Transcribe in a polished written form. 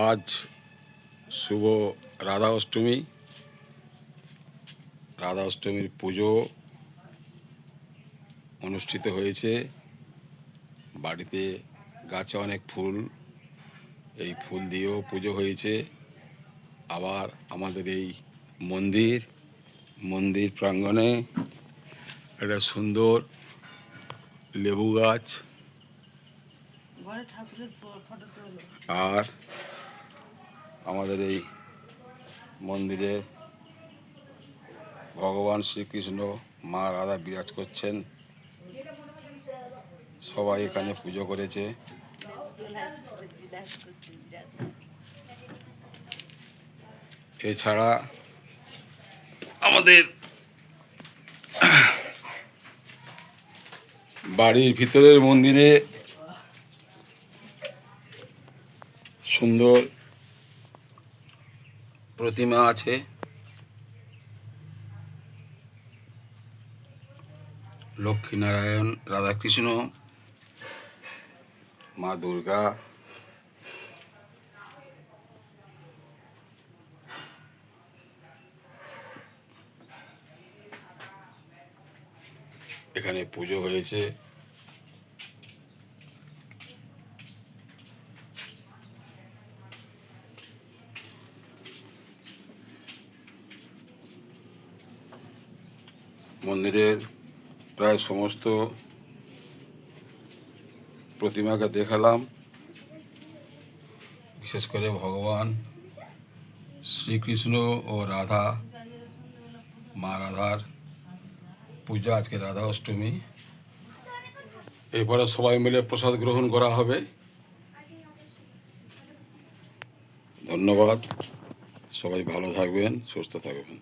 আজ শুভ রাধা অষ্টমী। রাধা অষ্টমীর পুজো অনুষ্ঠিত হয়েছে। বাড়িতে গাছে অনেক ফুল, এই ফুল দিয়েও পুজো হয়েছে। আবার আমাদের এই মন্দির প্রাঙ্গণে একটা সুন্দর লেবু গাছ, আর আমাদের এই মন্দিরে ভগবান শ্রীকৃষ্ণ, মা রাধা বিরাজ করছেন। সবাই এখানে পুজো করেছে। এছাড়া আমাদের বাড়ির ভিতরের মন্দিরে সুন্দর প্রতিমা আছে। লক্ষ্মীনারায়ণ, রাধাকৃষ্ণ, মা দুর্গা, এখানে পুজো হয়েছে। মন্দিরের প্রায় সমস্ত প্রতিমাকে দেখালাম। বিশেষ করে ভগবান শ্রীকৃষ্ণ ও রাধা, মা রাধার পূজা আজকে রাধা অষ্টমী। এরপরে সবাই মিলে প্রসাদ গ্রহণ করা হবে। ধন্যবাদ। সবাই ভালো থাকবেন, সুস্থ থাকবেন।